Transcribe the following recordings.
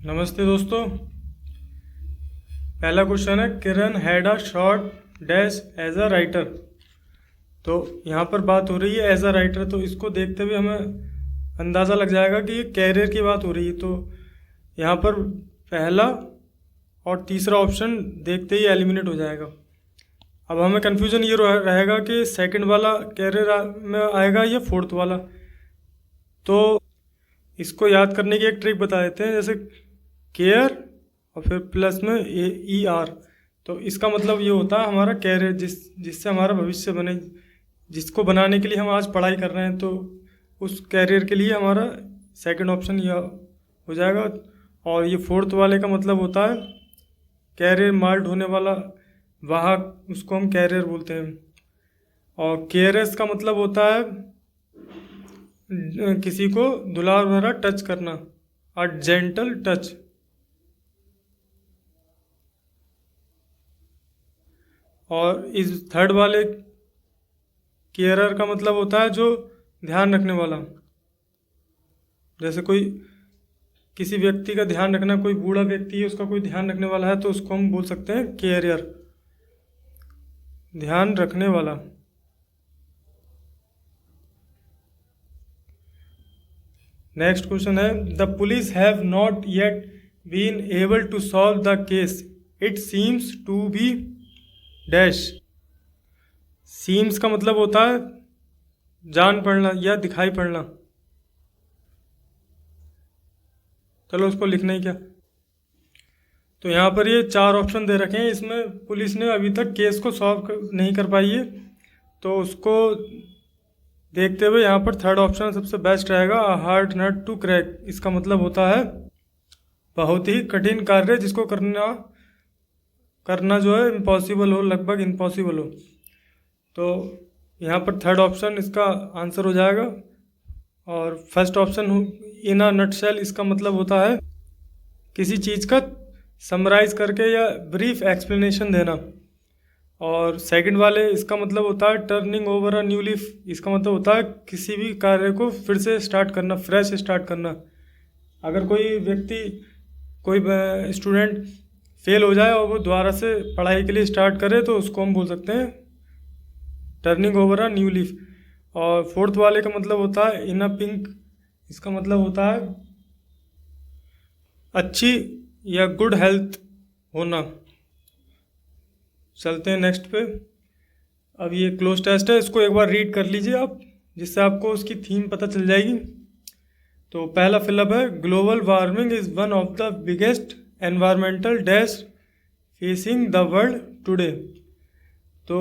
नमस्ते दोस्तों। पहला क्वेश्चन है Kiran had a short dash as a writer. तो यहाँ पर बात हो रही है एज अ राइटर, तो इसको देखते हुए हमें अंदाज़ा लग जाएगा कि ये कैरियर की बात हो रही है। तो यहाँ पर पहला और तीसरा ऑप्शन देखते ही एलिमिनेट हो जाएगा। अब हमें कन्फ्यूज़न ये रहेगा कि सेकंड वाला कैरियर में आएगा या फोर्थ वाला। तो इसको याद करने की एक ट्रिक बता देते हैं, जैसे केयर और फिर प्लस में ER। तो इसका मतलब ये होता है हमारा कैरियर, जिससे हमारा भविष्य बने, जिसको बनाने के लिए हम आज पढ़ाई कर रहे हैं। तो उस कैरियर के लिए हमारा सेकंड ऑप्शन यह हो जाएगा। और ये फोर्थ वाले का मतलब होता है कैरियर मार्ड होने वाला वाहक, उसको हम कैरियर बोलते हैं। और केयरलेस का मतलब होता है किसी को दुलार भरा टच करना, अ जेंटल टच। और इस थर्ड वाले केयरर का मतलब होता है जो ध्यान रखने वाला, जैसे कोई किसी व्यक्ति का ध्यान रखना, कोई बूढ़ा व्यक्ति है उसका कोई ध्यान रखने वाला है तो उसको हम बोल सकते हैं केयरर, ध्यान रखने वाला। नेक्स्ट क्वेश्चन है the police have not yet been able to solve the case, it seems to be dash. Seems का मतलब होता है जान पड़ना या दिखाई पड़ना। चलो उसको लिखना ही क्या। तो यहाँ पर ये चार ऑप्शन दे रखे हैं, इसमें पुलिस ने अभी तक केस को सॉल्व नहीं कर पाई है। तो उसको देखते हुए यहाँ पर थर्ड ऑप्शन सबसे बेस्ट रहेगा, a hard nut to crack. इसका मतलब होता है बहुत ही कठिन कार्य जिसको करना जो है इम्पॉसिबल हो, लगभग इम्पॉसिबल हो। तो यहाँ पर थर्ड ऑप्शन इसका आंसर हो जाएगा। और first option in a nutshell, इसका मतलब होता है किसी चीज़ का समराइज करके या ब्रीफ एक्सप्लेनेशन देना। और सेकंड वाले इसका मतलब होता है turning over a new leaf. इसका मतलब होता है किसी भी कार्य को फिर से स्टार्ट करना, फ्रेश स्टार्ट करना। अगर कोई व्यक्ति, कोई स्टूडेंट फेल हो जाए और वो दोबारा से पढ़ाई के लिए स्टार्ट करे तो उसको हम बोल सकते हैं turning over a new leaf. और फोर्थ वाले का मतलब होता है इन अ पिंक। इसका मतलब होता है अच्छी या गुड हेल्थ होना। चलते हैं नेक्स्ट पे। अब ये क्लोज टेस्ट है, इसको एक बार रीड कर लीजिए आप, जिससे आपको उसकी थीम पता चल जाएगी। तो पहला फिलअप है global warming is one of the biggest environmental dash facing the world today. तो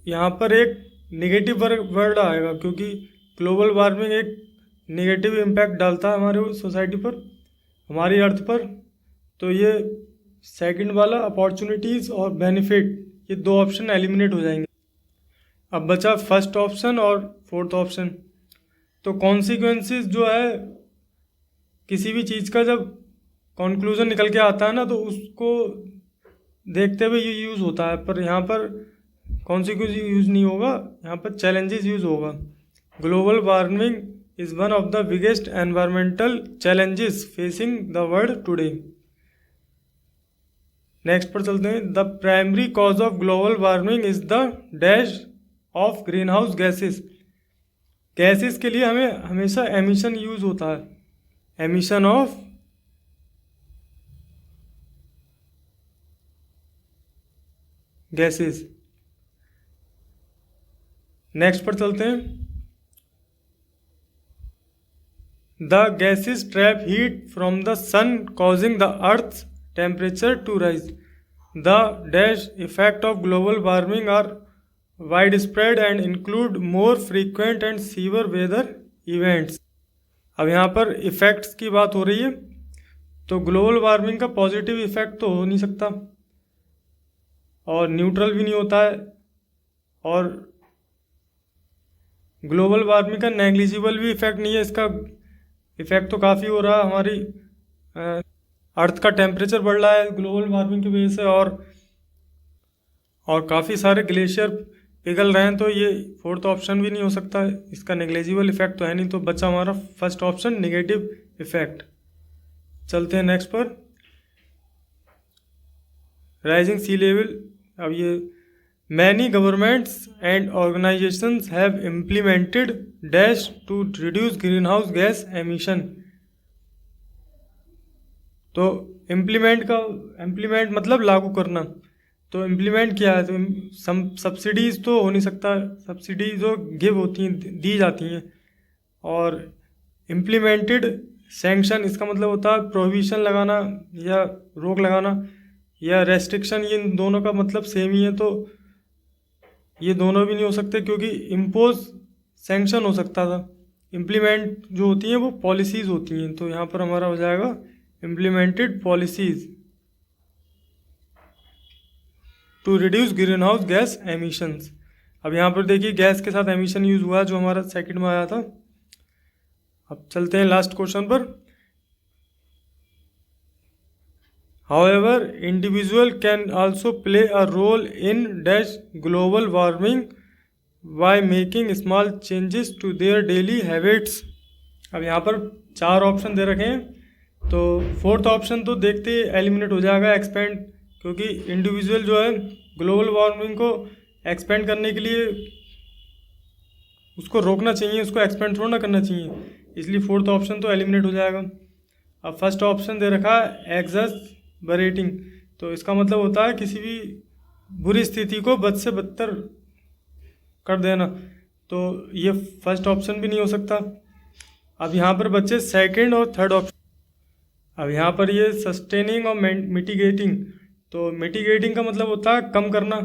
यहाँ पर एक नेगेटिव वर्ड आएगा, क्योंकि ग्लोबल वार्मिंग एक नेगेटिव इम्पैक्ट डालता है हमारे सोसाइटी पर, हमारी अर्थ पर। तो ये सेकंड वाला अपॉर्चुनिटीज़ और बेनिफिट, ये दो ऑप्शन एलिमिनेट हो जाएंगे। अब बचा फर्स्ट ऑप्शन और फोर्थ ऑप्शन। तो कॉन्सिक्वेंसेस जो है किसी भी चीज़ का जब कंक्लूजन निकल के आता है ना, तो उसको देखते हुए ये यूज़ होता है। पर यहाँ पर कॉन्सिक्वेंस यूज़ नहीं होगा, यहाँ पर चैलेंजेस यूज़ होगा। Global warming is one of the biggest environmental challenges facing the world today. Next पर चलते हैं। The primary cause of global warming is the dash of green house gases. Gases के लिए हमें हमेशा एमिशन यूज होता है, एमिशन ऑफ गैसेस। नेक्स्ट पर चलते हैं। The gases trap heat from the sun causing the earth temperature to rise. The dash effect of global warming are widespread and include more frequent and severe weather events. अब यहाँ पर effects की बात हो रही है, तो ग्लोबल वार्मिंग का पॉजिटिव इफ़ेक्ट तो हो नहीं सकता और न्यूट्रल भी नहीं होता है। और ग्लोबल वार्मिंग का नेग्लिजिबल भी इफ़ेक्ट नहीं है, इसका इफ़ेक्ट तो काफ़ी हो रहा है। हमारी अर्थ का टेम्परेचर बढ़ रहा है ग्लोबल वार्मिंग की वजह से, और काफ़ी सारे ग्लेशियर पिघल रहे हैं। तो ये फोर्थ ऑप्शन भी नहीं हो सकता है, इसका नेग्लिजिबल इफेक्ट तो है नहीं। तो बचा हमारा फर्स्ट ऑप्शन नेगेटिव इफेक्ट। चलते हैं नेक्स्ट पर। Rising sea level. अब ये many governments and organisations have implemented dash to reduce green house gas emission. तो इम्प्लीमेंट मतलब लागू करना। तो इम्प्लीमेंट क्या है? तो सब्सिडीज़ तो हो नहीं सकता, सब्सिडी जो गिव होती हैं, दी जाती हैं। और इम्प्लीमेंटेड सैंक्शन, इसका मतलब होता है प्रोहिबिशन लगाना या रोक लगाना या रेस्ट्रिक्शन। ये इन दोनों का मतलब सेम ही है, तो ये दोनों भी नहीं हो सकते, क्योंकि इम्पोज सैंक्शन हो सकता था। इम्प्लीमेंट जो होती हैं वो पॉलिसीज़ होती हैं, तो यहाँ पर हमारा हो जाएगा implemented policies to reduce green house gas emissions. अब यहाँ पर देखिए गैस के साथ एमिशन यूज़ हुआ जो हमारा सेकंड में आया था। अब चलते हैं लास्ट क्वेश्चन पर। However, individual can also play a role in dash global warming by making small changes to their daily habits। अब यहाँ पर 4 ऑप्शन दे रखे हैं, तो फोर्थ ऑप्शन तो देखते एलिमिनेट हो जाएगा, एक्सपेंड, क्योंकि इंडिविजुअल जो है ग्लोबल वार्मिंग को एक्सपेंड करने के लिए उसको रोकना चाहिए, उसको एक्सपेंड थोड़ा ना करना चाहिए, इसलिए फोर्थ ऑप्शन तो एलिमिनेट हो जाएगा। अब फर्स्ट ऑप्शन दे रखा है एक्सर्बरेटिंग, तो इसका मतलब होता है किसी भी बुरी स्थिति को बद से बदतर कर देना, तो ये फर्स्ट ऑप्शन भी नहीं हो सकता। अब यहाँ पर बच्चे सेकंड और थर्ड ऑप्शन। अब यहाँ पर ये सस्टेनिंग और मिटिगेटिंग, तो मिटिगेटिंग का मतलब होता है कम करना,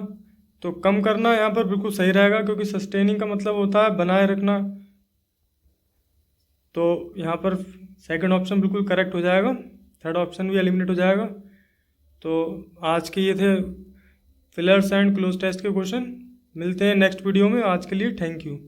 तो कम करना यहाँ पर बिल्कुल सही रहेगा, क्योंकि सस्टेनिंग का मतलब होता है बनाए रखना, तो यहाँ पर सेकंड ऑप्शन बिल्कुल करेक्ट हो जाएगा, थर्ड ऑप्शन भी एलिमिनेट हो जाएगा। तो आज के ये थे फिलर्स एंड क्लोज टेस्ट के क्वेश्चन। मिलते हैं नेक्स्ट वीडियो में, आज के लिए थैंक यू।